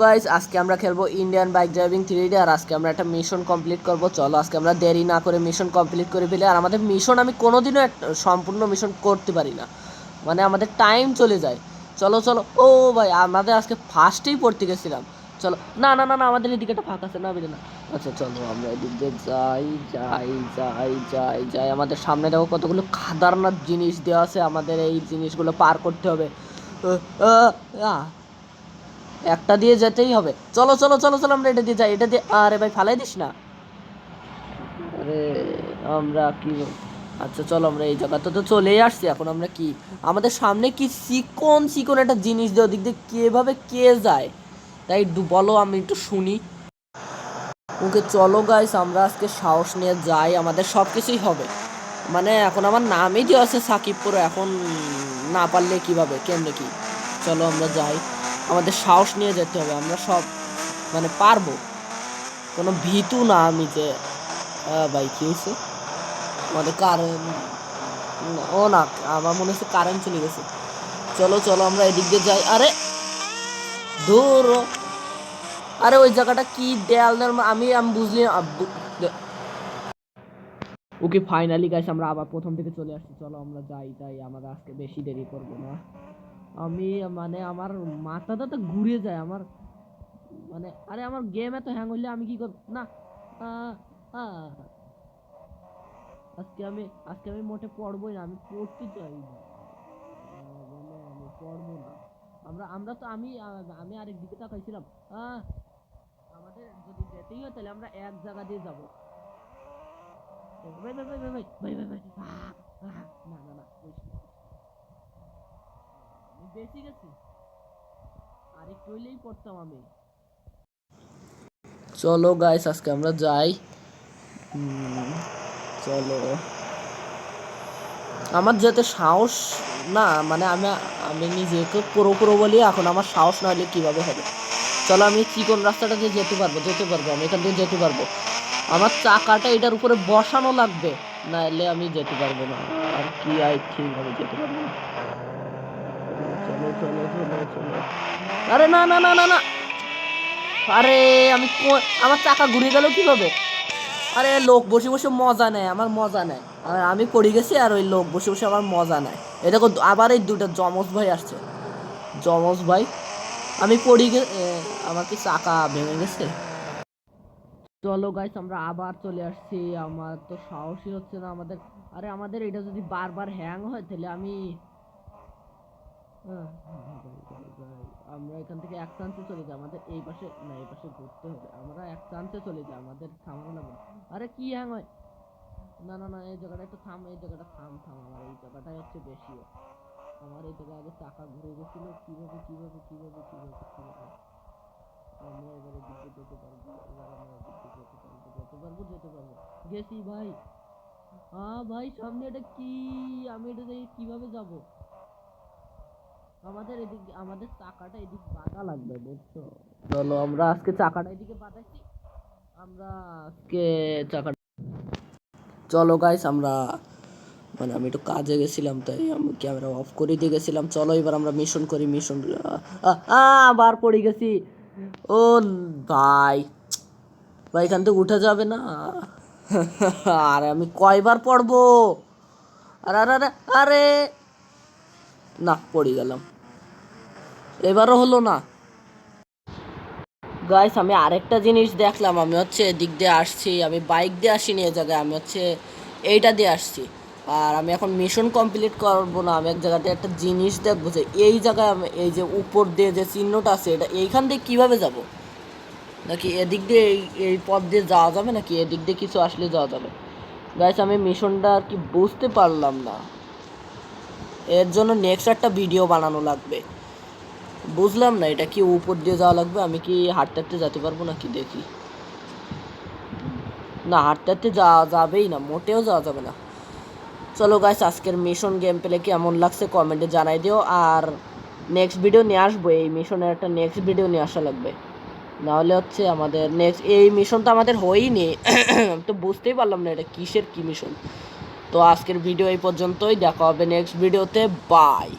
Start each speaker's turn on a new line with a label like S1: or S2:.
S1: Guys আজকে আমরা খেলবো ইন্ডিয়ান বাইক ড্রাইভিং 3D আর আজকে আমরা একটা মিশন কমপ্লিট করব। চলো আজকে আমরা দেরি না করে মিশন কমপ্লিট করে ফেলি। আর আমাদের মিশন আমি কোনোদিনও সম্পূর্ণ মিশন করতে পারি না, মানে আমাদের টাইম চলে যায়। চলো চলো, ও ভাই আমাদের আজকে ফার্স্টেই পড়তে গেছিলাম। চলো, না না না না, আমাদের এদিকে একটা ফাঁকা আছে না, বেরো না। আচ্ছা চলো আমরা এদিক দিয়ে যাই যাই যাই যাই যাই। আমাদের সামনে দেখো কতগুলো খাদারনাক জিনিস দেওয়া আছে, আমাদের এই জিনিসগুলো পার করতে হবে। একটা দিয়ে যেতেই হবে। চলো চলো চলো চলো, আমরা এটা দিয়ে যাই, এটা দিয়ে। আরে ভাই ফালাই দিস না। আরে আমরা কি, আচ্ছা চলো আমরা এই জায়গাতে তো চলেই আসছি। এখন আমরা কি, আমাদের সামনে কি চিকন চিকন একটা জিনিস দিয়ে ওদিক দিয়ে কিভাবে কে যায়, তাই বলো, আমি একটু শুনি। ওকে চলো গাইস, আমরা আজকে সাহস নিয়ে যাই, আমাদের সব কিছুই হবে। মানে এখন আমার নামই দেওয়া আছে সাকিবপুর, এখন না পারলে কিভাবে, কেমনে কি। চলো আমরা যাই, আমাদের সাহস নিয়ে যেতে হবে, আমরা সব মানে পারবো, কোনো ভীতু না আমি যে। ভাই কি হয়েছে আমাদের কারেন্ট, ও না আমার মনে হচ্ছে কারেন্ট চলে গেছে। চলো চলো আমরা এদিক দিয়ে যাই। আরে দূর, আরে ওই জায়গাটা কি দেয়াল, আমি আমি বুঝলি। ওকে ফাইনালি গাইস আমরা আবার প্রথম থেকে চলে আসছি। চলো আমরা যাই, তাই আমরা আজকে বেশি দেরি করবো না। আমি মানে আমার মাথাটা তো ঘুরে যায় আমার, মানে আরে আমার গেম এত হ্যাং হইলে আমি কি করব না। আজকে আমি মোটে পড়বই না, আমি পড়তে চাই না, মানে আমি পড়বো না। আমরা আমরা তো আমি আমি আরেক দিকে তাকাইছিলাম। আমাদের যদি যেতেই হয় তাহলে আমরা এক জায়গা দিয়ে যাবো। ভাই ভাই ভাই ভাই ভাই ভাই ভাই ভাই, না না না, আমি বেশি গেছি, আরেকটু হইলেই পড়তাম আমি। চলো গাইস আজকে আমরা যাই। চলো, আমার যাতে সাহস না, মানে আমি আমি নিজেকে পুরো পুরো বলি, এখন আমার সাহস না হলে কীভাবে হবে। চলো আমি চিকন রাস্তাটা দিয়ে যেতে পারবো আমি এখান থেকে যেতে পারবো। আমার চাকাটা এটার উপরে বসানো লাগবে, না হলে আমি যেতে পারবো না। আর কি আই ঠিকভাবে যেতে পারবো না। চলো চলো চলো চলো, আরে না না না না না, আরে আমি আমার চাকা ঘুরে গেল কিভাবে। আরে লোক বসে বসে মজা নেয়, আমার মজা নেয়, আর আমি পড়ে গেছি আর ওই লোক বসে বসে আমার মজা নেয়। এ দেখো আবার এই দুটো যমজ ভাই আসছে, যমজ ভাই। আমি পড়ে আমার কি চাকা ভেঙে গেছে। চলো গাইস আমরা আবার চলে আসছি, আমার তো সাহসই হচ্ছে না আমাদের। আরে আমাদের এটা যদি বারবার হ্যাং হয় তাহলে আমি আমরা এখান থেকে এক চান্সে চলে যাই, আমাদের এই পাশে না, এই পাশে ঘুরতে হবে, আমরা এক চান্সে চলে যাই, আমাদের থামানো লাগবে। আরে কি হ্যাং হয়, না না না, এই জায়গাটা একটু থাম, এই জায়গাটা থাম থাম, আমার এই জায়গাটাই হচ্ছে বেশি। আমার এই জায়গায় আগে চাকা ঘুরে গেছিল, কিভাবে কিভাবে কিভাবে কিভাবে কিভাবে আমরা এবারে দিকে যেতে পারবো, এবার আমরা দিকে যেতে পারবো গেছি ভাই। ভাই সামনে এটা কি, আমি এটা দেখে কিভাবে যাব। আমাদের এদিকে আমাদের চাকাটা এদিক বাঁধা লাগবে, বুঝছো। চলো আমরা আজকে চাকাটা এদিকে বাঁধাইছি, আমরা আজকে চাকা। চলো গাইস আমরা, মানে আমি একটু কাজে গেছিলাম তাই আমি ক্যামেরা অফ করে দিয়ে গেছিলাম। চলো এবার আমরা মিশন করি, মিশন। আবার পড়ে গেছি। ও ভাই, ভাই এখান থেকে উঠা যাবে না। আরে আমি কয়বার পড়বো, আরে আরে আরে আরে, না পড়ে গেলাম, এবারও হলো না। গাইস আমি আরেকটা জিনিস দেখলাম, আমি হচ্ছে এদিক দিয়ে আসছি, আমি বাইক দিয়ে আসিনি এ জায়গায়, আমি হচ্ছে এইটা দিয়ে আসছি। আর আমি এখন মিশন কমপ্লিট করবো না, আমি এক জায়গাতে একটা জিনিস দেখবো যে এই জায়গায় আমি এই যে উপর দিয়ে যে চিহ্নটা আছে, এটা এইখান দিয়ে কীভাবে যাব, নাকি এদিক দিয়ে এই পথ দিয়ে যাওয়া যাবে, নাকি এদিক দিয়ে কিছু আসলে যাওয়া যাবে। গাইস আমি মিশনটা আর কি বুঝতে পারলাম না, এর জন্য নেক্সট একটা ভিডিও বানানো লাগবে। বুঝলাম না এটা কি উপর দিয়ে যাওয়া লাগবে, আমি কি হাঁটতে হাঁটতে যেতে পারবো নাকি দেখি। না হাঁটতে হাঁটতে যাওয়া যাবেই না, মোটেও যাওয়া যাবে না। চলো গাইস আজকের মিশন গেম প্লে কেমন লাগছে কমেন্টে জানাই দিও, আর নেক্সট ভিডিও নিয়ে আসবো, এই মিশনের একটা নেক্সট ভিডিও নিয়ে আসা লাগবে, নাহলে হচ্ছে আমাদের নেক্সট এই মিশন তো আমাদের হয়নি। তো বুঝতেই পারলাম না এটা কিসের কি মিশন। তো আজকের ভিডিও এই পর্যন্তই, দেখা হবে নেক্সট ভিডিওতে, বাই।